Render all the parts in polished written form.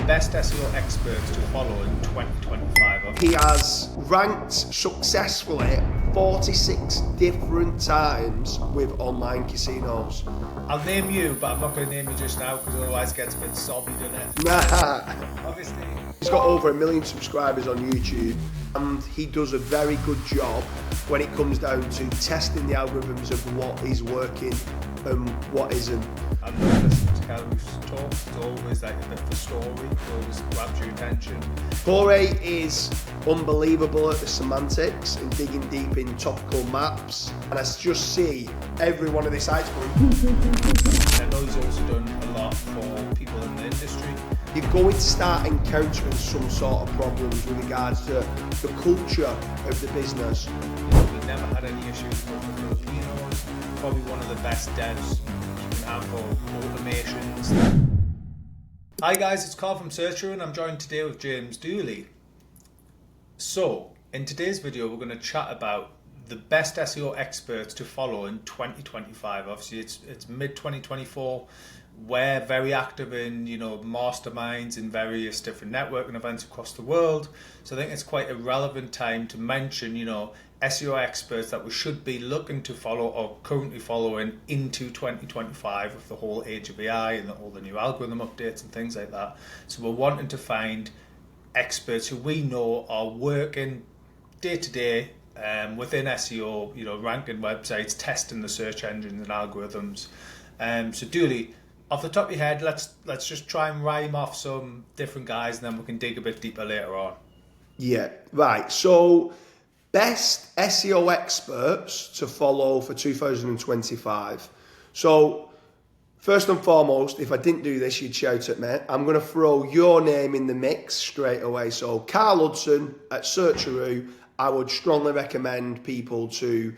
best SEO experts to follow in 2025. He has ranked successfully 46 different times with online casinos. I'll name you, but I'm not going to name you just now because otherwise it gets a bit sobby, doesn't it? Nah. Obviously. He's got over 1 million subscribers on YouTube, and he does a very good job when it comes down to testing the algorithms of what is working and what isn't. I'm not listening to Cal's talk. It's always like a bit of a story, always grabs your attention. Jorge is unbelievable at the semantics and digging deep in topical maps, and I just see every one of the sites going. I know he's also done a lot for people in the industry. You're going to start encountering some sort of problems with regards to the culture of the business. We've never had any issues with the Filipinos. Probably one of the best devs you can have for automations. Hi guys, it's Carl from Searcher and I'm joined today with James Dooley. So, in today's video we're going to chat about the best SEO experts to follow in 2025. Obviously it's mid-2024. We're very active in, masterminds in various different networking events across the world. So I think it's quite a relevant time to mention, SEO experts that we should be looking to follow or currently following into 2025 with the whole age of AI and all the new algorithm updates and things like that. So we're wanting to find experts who we know are working day to day within SEO, ranking websites, testing the search engines and algorithms. So Dooley, off the top of your head, let's just try and rhyme off some different guys and then we can dig a bit deeper later on. Yeah, right. So, best SEO experts to follow for 2025. So, first and foremost, if I didn't do this, you'd shout at me. I'm going to throw your name in the mix straight away. So, Carl Hudson at Searcheroo, I would strongly recommend people to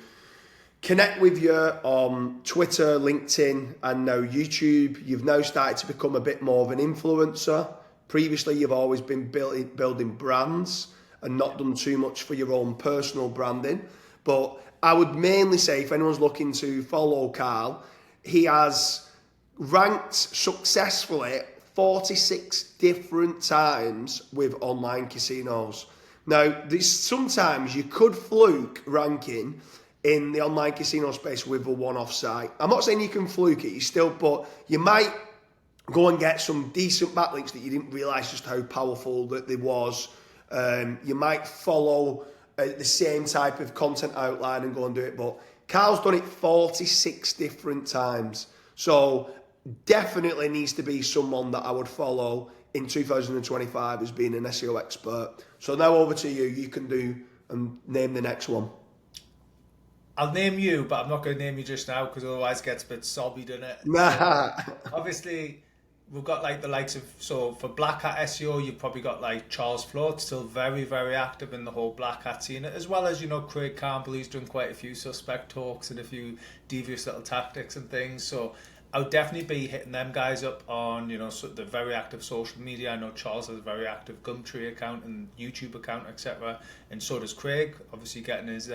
connect with you on Twitter, LinkedIn, and now YouTube. You've now started to become a bit more of an influencer. Previously, you've always been building brands and not done too much for your own personal branding. But I would mainly say, if anyone's looking to follow Carl, he has ranked successfully 46 different times with online casinos. Now, sometimes you could fluke ranking in the online casino space with a one-off site. I'm not saying you can fluke it, but you might go and get some decent backlinks that you didn't realise just how powerful that there was. You might follow the same type of content outline and go and do it, but Carl's done it 46 different times. So definitely needs to be someone that I would follow in 2025 as being an SEO expert. So now over to you. You can do and name the next one. I'll name you, but I'm not going to name you just now because otherwise it gets a bit sobby, doesn't it? Nah. Obviously, we've got like the likes of, so for Black Hat SEO, you've probably got like Charles Float, still very, very active in the whole Black Hat scene, as well as, Craig Campbell, who's done quite a few suspect talks and a few devious little tactics and things. So I would definitely be hitting them guys up on, the very active social media. I know Charles has a very active Gumtree account and YouTube account, etc. And so does Craig, obviously getting his,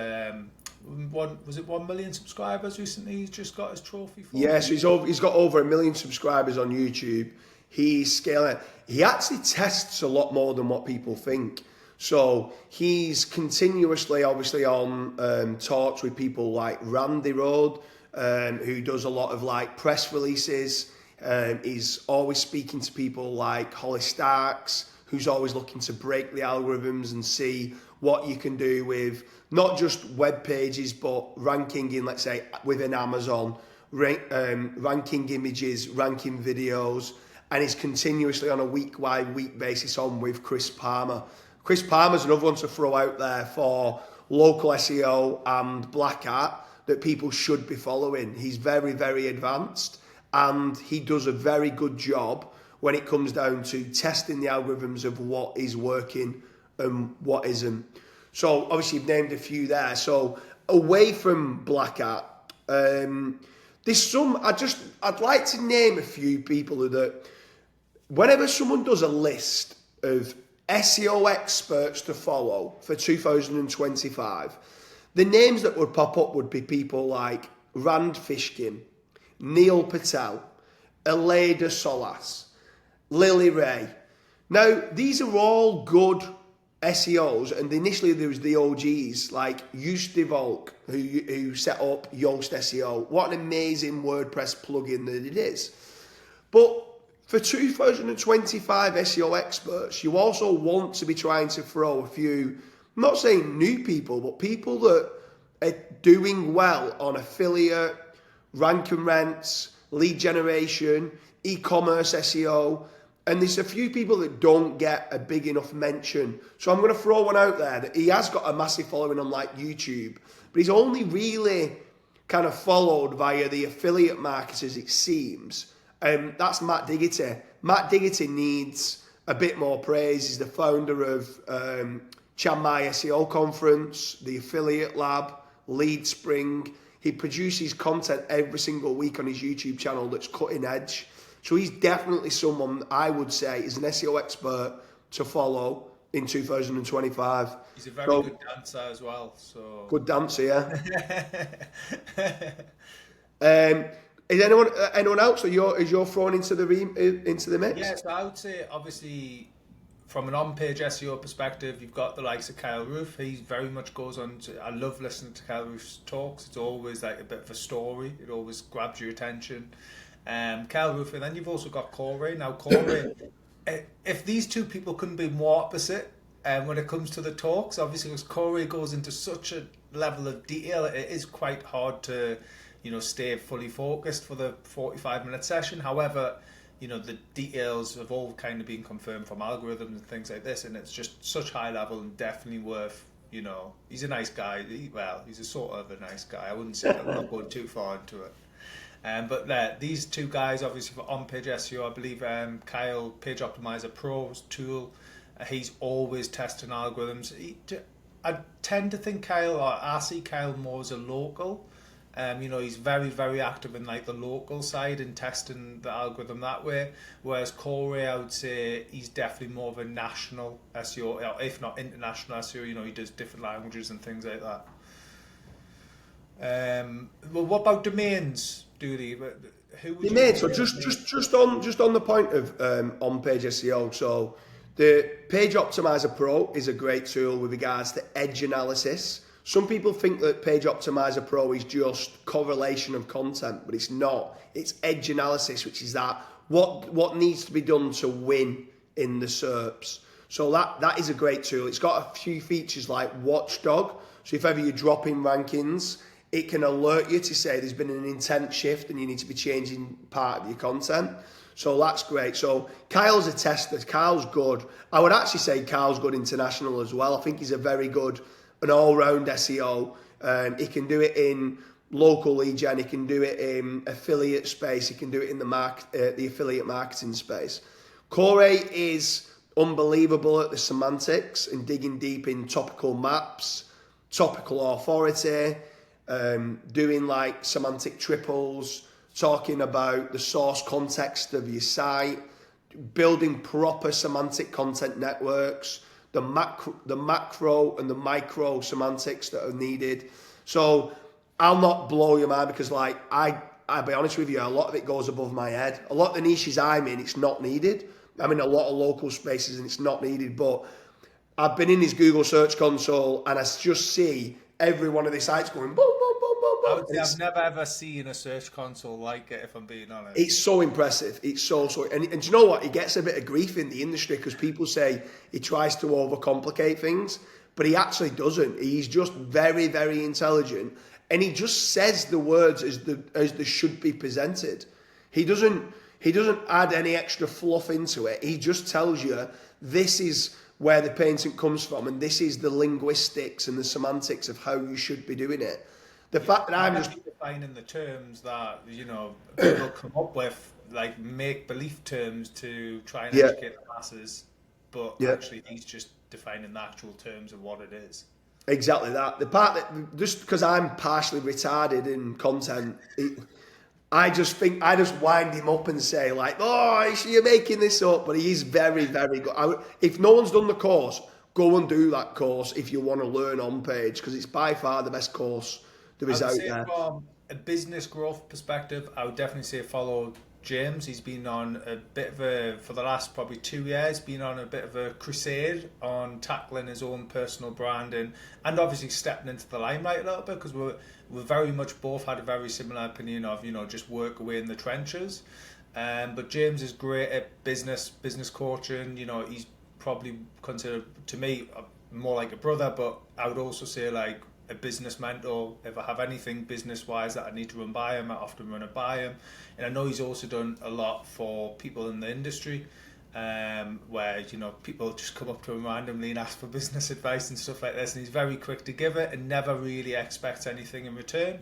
1 million subscribers recently. He's just got his trophy for. Yes, he's got over 1 million subscribers on YouTube. He's scaling. He actually tests a lot more than what people think. So he's continuously, obviously, on talks with people like Randy Road, who does a lot of like press releases. He's always speaking to people like Holly Starks, who's always looking to break the algorithms and see what you can do with not just web pages, but ranking in, let's say, within Amazon, ranking images, ranking videos, and he's continuously on a week-by-week basis on with Chris Palmer. Chris Palmer's another one to throw out there for local SEO and Black Hat that people should be following. He's very, very advanced, and he does a very good job when it comes down to testing the algorithms of what is working and what isn't. So obviously you've named a few there. So away from Black Hat, there's some, I'd like to name a few people that whenever someone does a list of SEO experts to follow for 2025, the names that would pop up would be people like Rand Fishkin, Neil Patel, Aleda Solas, Lily Ray, Now, these are all good SEOs, and initially there was the OGs like Yoast Volk, who set up Yoast SEO. What an amazing WordPress plugin that it is. But for 2025 SEO experts, you also want to be trying to throw a few, I'm not saying new people, but people that are doing well on affiliate, rank and rents, lead generation, e-commerce SEO. And there's a few people that don't get a big enough mention. So I'm going to throw one out there that he has got a massive following on like YouTube, but he's only really kind of followed via the affiliate marketers, it seems. That's Matt Diggity. Matt Diggity needs a bit more praise. He's the founder of Chiang Mai SEO Conference, the Affiliate Lab, Lead Spring. He produces content every single week on his YouTube channel that's cutting edge. So he's definitely someone I would say is an SEO expert to follow in 2025. He's a very good dancer as well. So good dancer, yeah. Is anyone else that you're thrown into the mix? Yes, I would say obviously from an on-page SEO perspective, you've got the likes of Kyle Roof. He very much goes on to. I love listening to Kyle Roof's talks. It's always like a bit of a story. It always grabs your attention. Kyle Roof, and then you've also got Corey. Now, Corey, if these two people couldn't be more opposite when it comes to the talks, obviously, because Corey goes into such a level of detail, it is quite hard to, stay fully focused for the 45-minute session. However, the details have all kind of been confirmed from algorithms and things like this, and it's just such high level and definitely worth. He's a nice guy. He's a sort of a nice guy. I wouldn't say that. I'm not going too far into it. But these two guys, obviously for on-page SEO, I believe Kyle, Page Optimizer Pro's tool, he's always testing algorithms. I tend to think I see Kyle more as a local. He's very, very active in like the local side and testing the algorithm that way. Whereas Corey, I would say he's definitely more of a national SEO, if not international SEO. He does different languages and things like that. Well, what about domains, Dooley? Domains. So just on the point of on-page SEO. So the Page Optimizer Pro is a great tool with regards to edge analysis. Some people think that Page Optimizer Pro is just correlation of content, but it's not. It's edge analysis, which is that what needs to be done to win in the SERPs. So that is a great tool. It's got a few features like Watchdog. So if ever you drop in rankings, it can alert you to say there's been an intent shift and you need to be changing part of your content. So that's great. So Kyle's a tester. Kyle's good. I would actually say Kyle's good international as well. I think he's a very good, an all-round SEO. He can do it in local lead gen. He can do it in affiliate space. He can do it in the affiliate marketing space. Corey is unbelievable at the semantics and digging deep in topical maps, topical authority, doing like semantic triples, talking about the source context of your site, building proper semantic content networks, the macro and the micro semantics that are needed. So I'll not blow your mind because I'll be honest with you, a lot of it goes above my head. A lot of the niches I'm in, it's not needed. I'm in a lot of local spaces and it's not needed, but I've been in his Google Search Console and I just see every one of the sites going boom, boom, boom, boom, boom. I've never ever seen a search console like it, if I'm being honest. It's so impressive. It's so, and do you know what? He gets a bit of grief in the industry because people say he tries to overcomplicate things, but he actually doesn't. He's just very, very intelligent, and he just says the words as they should be presented. He doesn't add any extra fluff into it. He just tells you this is where the painting comes from, and this is the linguistics and the semantics of how you should be doing it. The fact that I'm just defining the terms that people come up with, like make-believe terms to try and educate the masses, but actually he's just defining the actual terms of what it is. Exactly that. The part that just because I'm partially retarded in content, I just wind him up and say like, "Oh, you're making this up," but he is very, very good. If no one's done the course, go and do that course if you want to learn on page because it's by far the best course there is out there. From a business growth perspective, I would definitely say follow James. He's been on a bit of for the last probably 2 years, been on a bit of a crusade on tackling his own personal branding and obviously stepping into the limelight a little bit, because we're very much both had a very similar opinion of, just work away in the trenches. But James is great at business coaching. He's probably considered to me more like a brother, but I would also say like a business mentor. If I have anything business wise that I need to run by him, I often run it by him. And I know he's also done a lot for people in the industry, where people just come up to him randomly and ask for business advice and stuff like this, and he's very quick to give it and never really expects anything in return,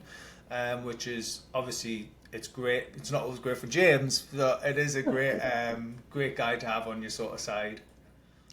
which is obviously, it's great. It's not always great for James, but it is a great great guy to have on your sort of side.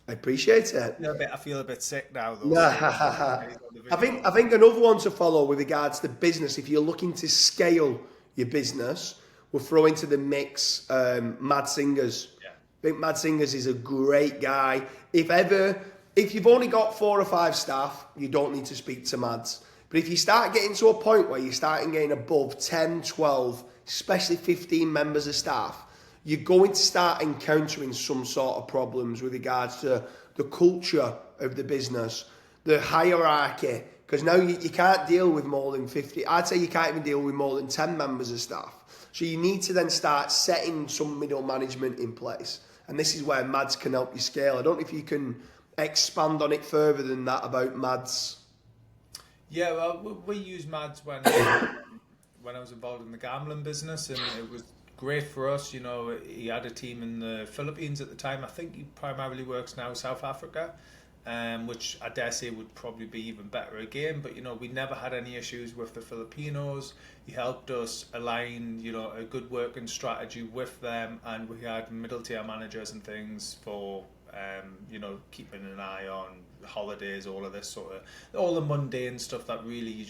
I appreciate it. I feel a bit sick now though. I think another one to follow with regards to business, if you're looking to scale your business, we'll throw into the mix Mad Singers. Yeah. I think Mad Singers is a great guy. If you've only got 4 or 5 staff, you don't need to speak to Mads. But if you start getting to a point where you're starting getting above 10, 12, especially 15 members of staff, you're going to start encountering some sort of problems with regards to the culture of the business, the hierarchy, because now you can't deal with more than 50. I'd say you can't even deal with more than 10 members of staff. So you need to then start setting some middle management in place. And this is where Mads can help you scale. I don't know if you can expand on it further than that about Mads. Yeah, well, we used Mads when I was involved in the gambling business, and it was great for us. He had a team in the Philippines at the time. I think he primarily works now South Africa, which I dare say would probably be even better again. But we never had any issues with the Filipinos. He helped us align a good working strategy with them, and we had middle tier managers and things for keeping an eye on holidays, all of this sort of, all the mundane stuff that really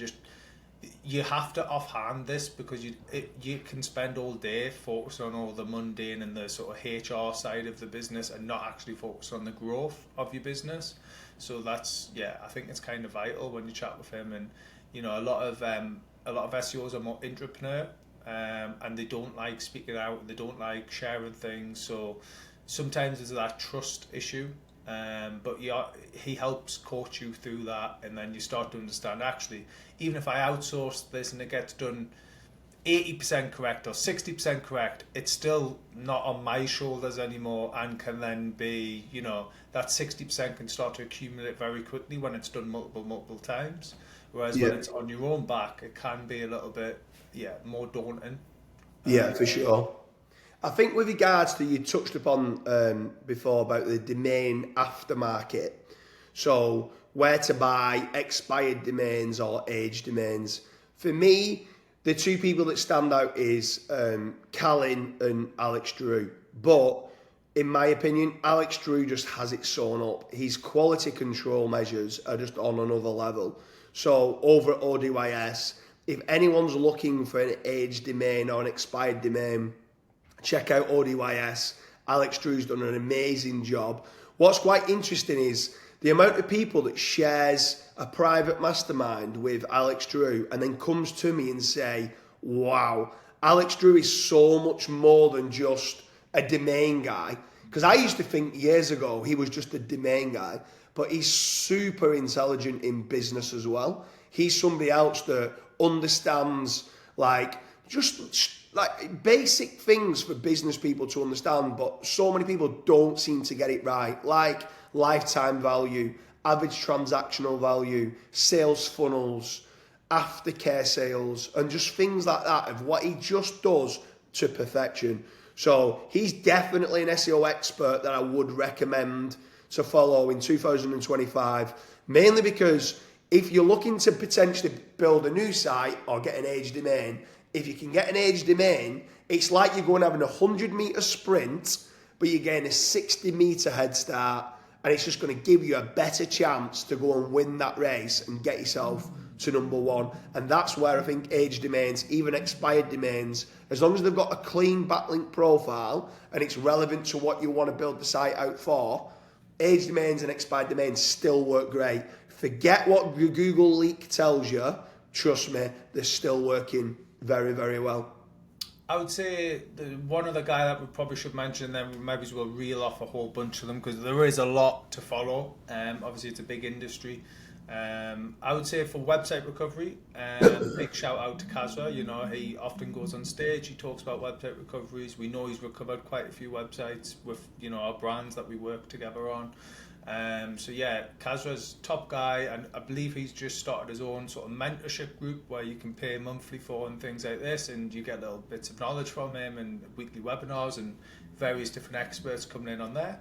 you have to offhand this, because you can spend all day focused on all the mundane and the sort of HR side of the business and not actually focus on the growth of your business. So that's, I think it's kind of vital when you chat with him. And a lot of SEOs are more entrepreneur, and they don't like speaking out, they don't like sharing things. So sometimes there's that trust issue. But he helps coach you through that, and then you start to understand, actually, even if I outsource this and it gets done 80% correct or 60% correct, it's still not on my shoulders anymore, and can then be, that 60% can start to accumulate very quickly when it's done multiple times. Whereas when it's on your own back, it can be a little bit, more daunting. Yeah, for sure. I think with regards to, you touched upon before about the domain aftermarket. So where to buy expired domains or aged domains. For me, the two people that stand out is Callan and Alex Drew. But in my opinion, Alex Drew just has it sewn up. His quality control measures are just on another level. So over at ODYS, if anyone's looking for an aged domain or an expired domain, check out ODYS. Alex Drew's done an amazing job. What's quite interesting is the amount of people that shares a private mastermind with Alex Drew and then comes to me and say, wow, Alex Drew is so much more than just a domain guy. Because I used to think years ago he was just a domain guy, but he's super intelligent in business as well. He's somebody else that understands just basic things for business people to understand, but so many people don't seem to get it right, like lifetime value, average transactional value, sales funnels, aftercare sales, and just things like that of what he just does to perfection. So he's definitely an SEO expert that I would recommend to follow in 2025, mainly because if you're looking to potentially build a new site or get an aged domain, if you can get an aged domain, it's like you're going having a 100-meter sprint, but you're getting a 60-meter head start, and it's just going to give you a better chance to go and win that race and get yourself to number one. And that's where I think aged domains, even expired domains, as long as they've got a clean backlink profile and it's relevant to what you want to build the site out for, aged domains and expired domains still work great. Forget what Google leak tells you. Trust me, they're still working very, very well. I would say one other guy that we probably should mention, then we maybe we'll reel off a whole bunch of them because there is a lot to follow. Obviously, it's a big industry. I would say for website recovery, big shout out to Kazra. You know, he often goes on stage, he talks about website recoveries. We know he's recovered quite a few websites with, you know, our brands that we work together on. So yeah, Kazra's top guy, and I believe he's just started his own sort of mentorship group where you can pay monthly for and things like this, and you get little bits of knowledge from him and weekly webinars and various different experts coming in on there.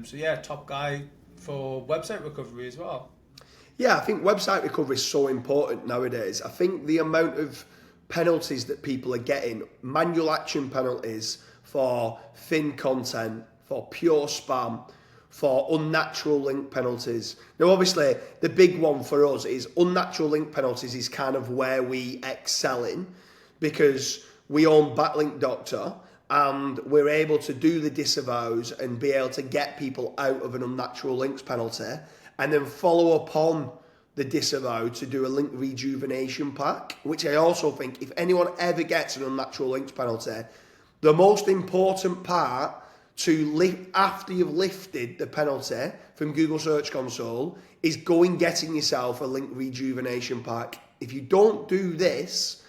So yeah, top guy for website recovery as well. Yeah, I think website recovery is so important nowadays. I think the amount of penalties that people are getting, manual action penalties for thin content, for pure spam, for unnatural link penalties. Now, obviously, the big one for us is unnatural link penalties is kind of where we excel in because we own Backlink Doctor and we're able to do the disavows and be able to get people out of an unnatural links penalty and then follow upon the disavow to do a link rejuvenation pack, which I also think if anyone ever gets an unnatural links penalty, the most important part after you've lifted the penalty from Google Search Console is getting yourself a link rejuvenation pack. If you don't do this,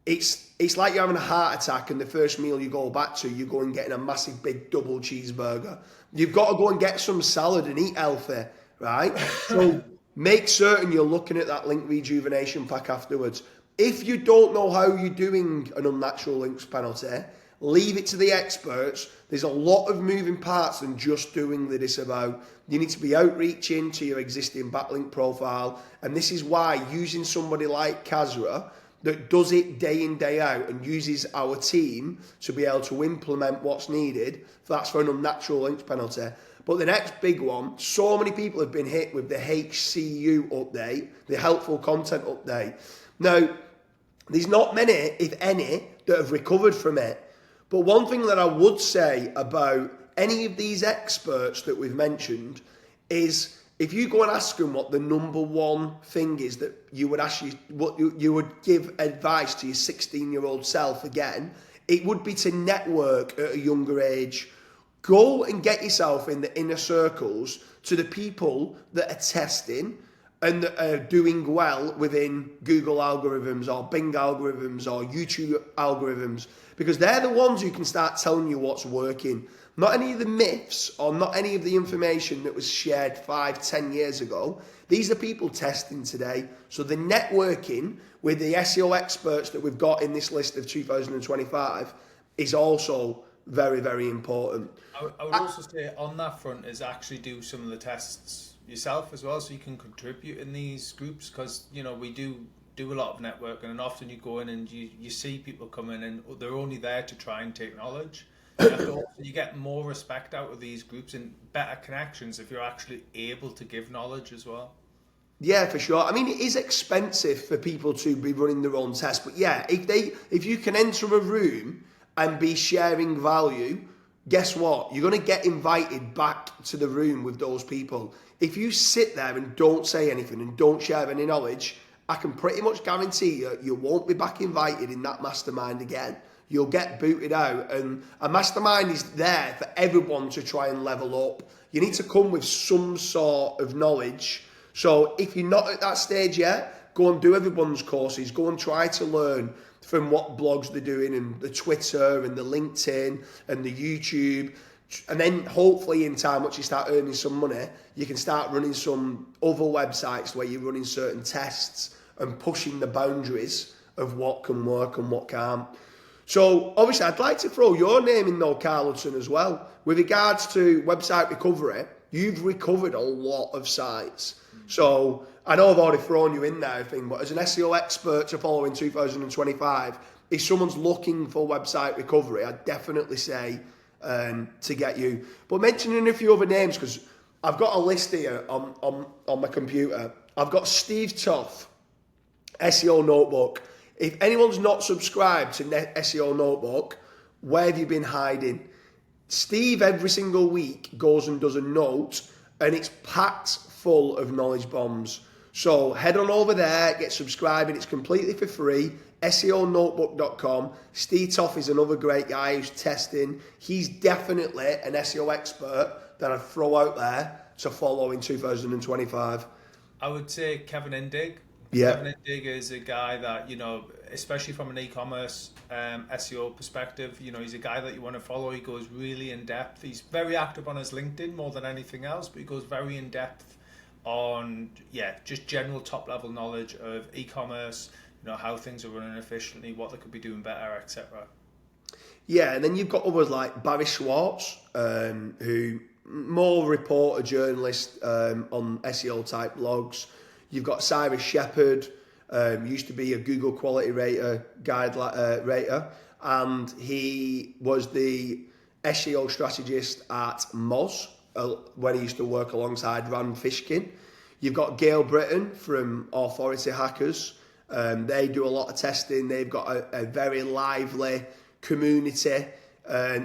it's like you're having a heart attack and the first meal you go back to, you go and getting a massive big double cheeseburger. You've got to go and get some salad and eat healthy, right? So make certain you're looking at that link rejuvenation pack afterwards. If you don't know how you're doing an unnatural links penalty, leave it to the experts. There's a lot of moving parts than just doing the disavow. You need to be outreaching to your existing backlink profile. And this is why using somebody like Kazra that does it day in, day out and uses our team to be able to implement what's needed, that's for an unnatural links penalty. But the next big one, so many people have been hit with the HCU update, the helpful content update. Now, there's not many, if any, that have recovered from it. But one thing that I would say about any of these experts that we've mentioned is if you go and ask them what the number one thing is that you would you would give advice to your 16-year-old self again, it would be to network at a younger age. Go and get yourself in the inner circles to the people that are testing and that are doing well within Google algorithms or Bing algorithms or YouTube algorithms, because they're the ones who can start telling you what's working. Not any of the myths or not any of the information that was shared 5-10 years ago. These are people testing today. So the networking with the SEO experts that we've got in this list of 2025 is also very, very important. I would also say on that front is actually do some of the tests yourself as well, so you can contribute in these groups, because you know we do a lot of networking, and often you go in and you see people come in and they're only there to try and take knowledge. You get more respect out of these groups and better connections if you're actually able to give knowledge as well. Yeah, for sure. I mean, it is expensive for people to be running their own tests, but yeah, if you can enter a room and be sharing value, guess what? You're going to get invited back to the room with those people. If you sit there and don't say anything and don't share any knowledge, I can pretty much guarantee you won't be back invited in that mastermind again. You'll get booted out. And a mastermind is there for everyone to try and level up. You need to come with some sort of knowledge. So if you're not at that stage yet, go and do everyone's courses. Go and try to learn from what blogs they're doing and the Twitter and the LinkedIn and the YouTube. And then hopefully in time, once you start earning some money, you can start running some other websites where you're running certain tests and pushing the boundaries of what can work and what can't. So obviously I'd like to throw your name in though, Carl Hudson, as well. With regards to website recovery, you've recovered a lot of sites. So I know I've already thrown you in there, I think, but as an SEO expert to follow in 2025, if someone's looking for website recovery, I'd definitely say to get you. But mentioning a few other names, because I've got a list here on my computer. I've got Steve Tough, SEO Notebook. If anyone's not subscribed to SEO Notebook, where have you been hiding? Steve every single week goes and does a note, and it's packed full of knowledge bombs. So head on over there, get subscribing. It's completely for free. SEOnotebook.com. Steve Toff is another great guy who's testing. He's definitely an SEO expert that I'd throw out there to follow in 2025. I would say Kevin Indig. Yeah. Kevin Indig is a guy that, especially from an e-commerce SEO perspective, he's a guy that you want to follow. He goes really in depth. He's very active on his LinkedIn more than anything else, but he goes very in depth on, just general top level knowledge of e-commerce, how things are running efficiently, what they could be doing better, etc. Yeah, and then you've got others like Barry Schwartz, who more reporter, journalist on SEO type blogs. You've got Cyrus Shepherd, used to be a Google quality rater, rater, and he was the SEO strategist at Moz when he used to work alongside Rand Fishkin. You've got Gail Britton from Authority Hackers. They do a lot of testing. They've got a very lively community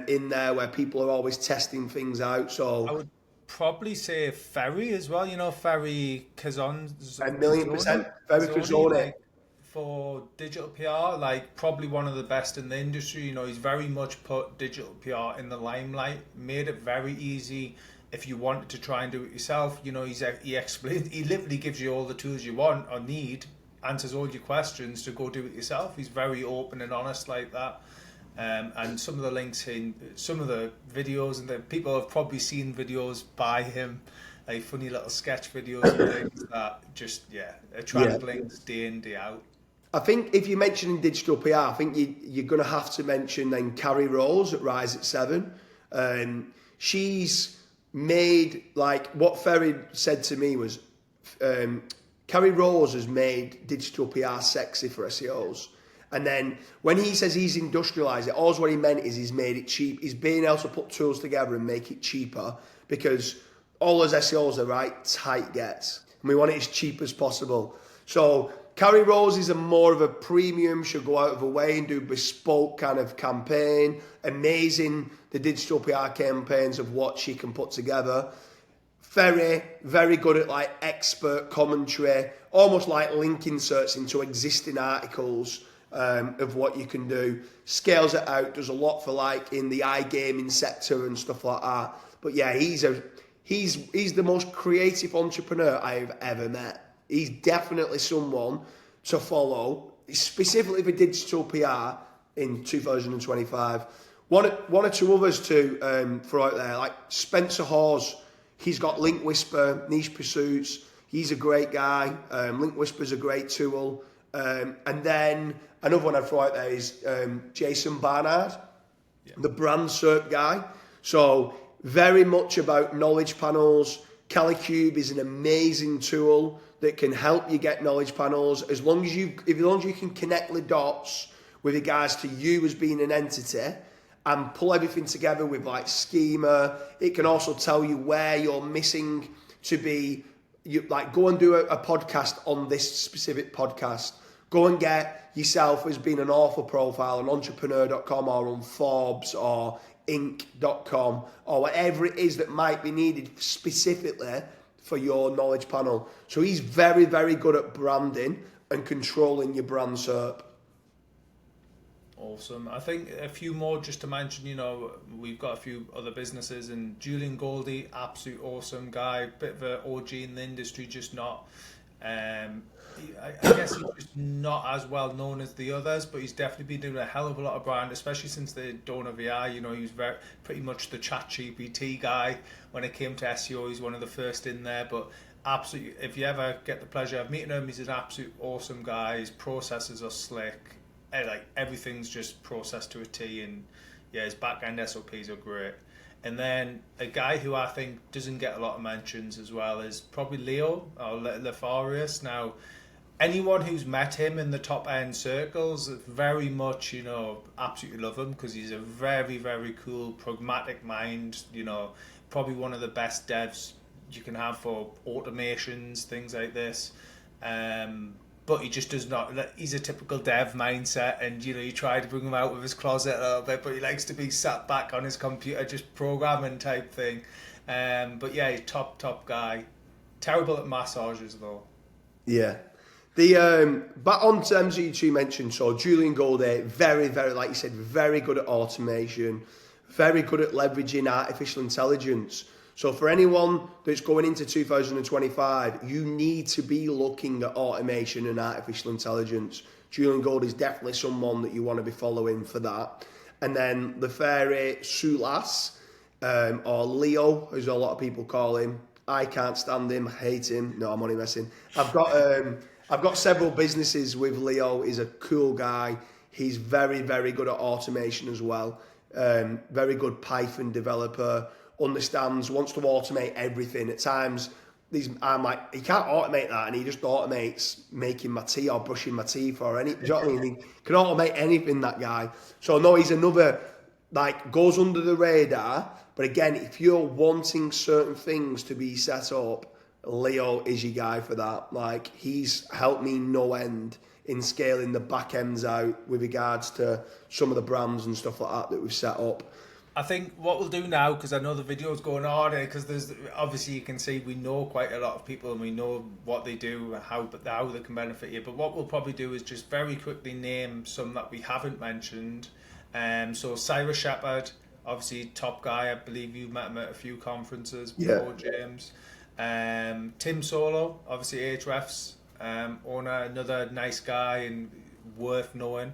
in there where people are always testing things out. So I would probably say Ferry as well. Ferry Kazan. 1,000,000%. Ferry Kazan. For digital PR, probably one of the best in the industry. He's very much put digital PR in the limelight, made it very easy if you wanted to try and do it yourself. He explains, he literally gives you all the tools you want or need, answers all your questions to go do it yourself. He's very open and honest like that. And some of the links in some of the videos, and the people have probably seen videos by him, like funny little sketch videos and things that just attract links day in, day out. I think if you're mentioning digital PR, I think you're going to have to mention then Carrie Rose at Rise at 7. She's made, what Ferry said to me was, Carrie Rose has made digital PR sexy for SEOs. And then when he says he's industrialised it, all what he meant is he's made it cheap. He's being able to put tools together and make it cheaper, because all as SEOs are right tight gets, and we want it as cheap as possible. So Carrie Rose is more of a premium. She'll go out of her way and do bespoke kind of campaign. Amazing, the digital PR campaigns of what she can put together. Very good at expert commentary, almost like link inserts into existing articles of what you can do. Scales it out, does a lot for in the iGaming sector and stuff like that. But yeah, he's the most creative entrepreneur I've ever met. He's definitely someone to follow, specifically for digital PR in 2025. One or two others to throw out there, like Spencer Hawes. He's got Link Whisper, Niche Pursuits. He's a great guy. Link Whisper's a great tool. And then another one I'd throw out there is Jason Barnard, the brand SERP guy. So very much about knowledge panels. CaliCube is an amazing tool that can help you get knowledge panels as long as you can connect the dots with regards to you as being an entity and pull everything together with schema. It can also tell you where you're missing to be. Go and do a podcast on this specific podcast. Go and get yourself as being an author profile on entrepreneur.com or on Forbes or Inc.com or whatever it is that might be needed specifically for your knowledge panel. So he's very, very good at branding and controlling your brand SERP. Awesome. I think a few more just to mention, we've got a few other businesses, and Julian Goldie, absolute awesome guy, bit of an OG in the industry, just not, I guess he's just not as well known as the others, but he's definitely been doing a hell of a lot of brand, especially since the dawn of AI. He was pretty much the ChatGPT guy when it came to SEO. He's one of the first in there, but absolutely, if you ever get the pleasure of meeting him, he's an absolute awesome guy. His processes are slick. Everything's just processed to a T, and his back-end SOPs are great. And then a guy who I think doesn't get a lot of mentions as well is probably Leo or Lefarius. Now, anyone who's met him in the top-end circles very much, absolutely love him, because he's a very, very cool, pragmatic mind, probably one of the best devs you can have for automations, things like this. But he just does not, he's a typical dev mindset, and you try to bring him out of his closet a little bit, but he likes to be sat back on his computer just programming type thing. But yeah, he's top guy. Terrible at massages though. Yeah. The but on terms that you two mentioned, so Julian Goldie, very, very, like you said, very good at automation, very good at leveraging artificial intelligence. So for anyone that's going into 2025, you need to be looking at automation and artificial intelligence. Julian Gold is definitely someone that you want to be following for that. And then the fairy Sulas, or Leo, as a lot of people call him. I can't stand him, hate him. No, I'm only messing. I've got several businesses with Leo. He's a cool guy. He's very, very good at automation as well. Very good Python developer. Understands, wants to automate everything. At times, I'm like, he can't automate that, and he just automates making my tea or brushing my teeth or any. Do you know what I mean? He can automate anything, that guy. So no, he's another, like, goes under the radar. But again, if you're wanting certain things to be set up, Leo is your guy for that. Like, he's helped me no end in scaling the back ends out with regards to some of the brands and stuff like that we've set up. I think what we'll do now, because I know the video's going on, because there's obviously, you can see we know quite a lot of people and we know what they do, how they can benefit you. But what we'll probably do is just very quickly name some that we haven't mentioned. So Cyrus Shepherd, obviously top guy. I believe you've met him at a few conferences before, James. Tim Solo, obviously Ahrefs owner, another nice guy and worth knowing.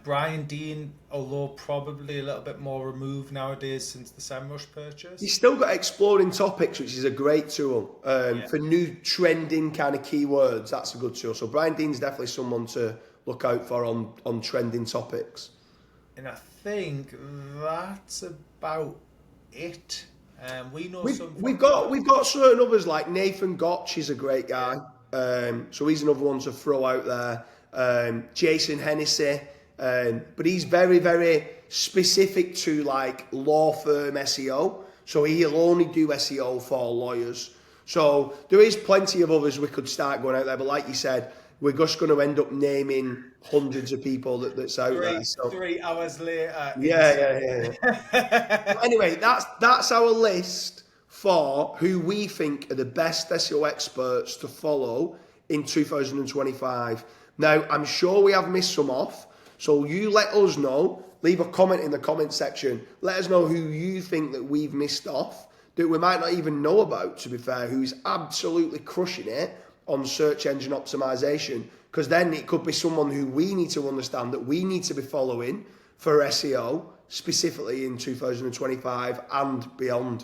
Brian Dean, although probably a little bit more removed nowadays since the SEMrush purchase. He's still got Exploring Topics, which is a great tool for new trending kind of keywords. That's a good tool. So Brian Dean's definitely someone to look out for on trending topics. And I think that's about it. We've got certain others like Nathan Gotch is a great guy. So he's another one to throw out there. Jason Hennessy. But he's very, very specific to like law firm SEO. So he'll only do SEO for lawyers. So there is plenty of others we could start going out there. But like you said, we're just going to end up naming hundreds of people that's out there. So 3 hours later. Yeah. Anyway, that's our list for who we think are the best SEO experts to follow in 2025. Now, I'm sure we have missed some off. So you let us know, leave a comment in the comment section. Let us know who you think that we've missed off, that we might not even know about, to be fair, who's absolutely crushing it on search engine optimization. Because then it could be someone who we need to understand that we need to be following for SEO, specifically in 2025 and beyond.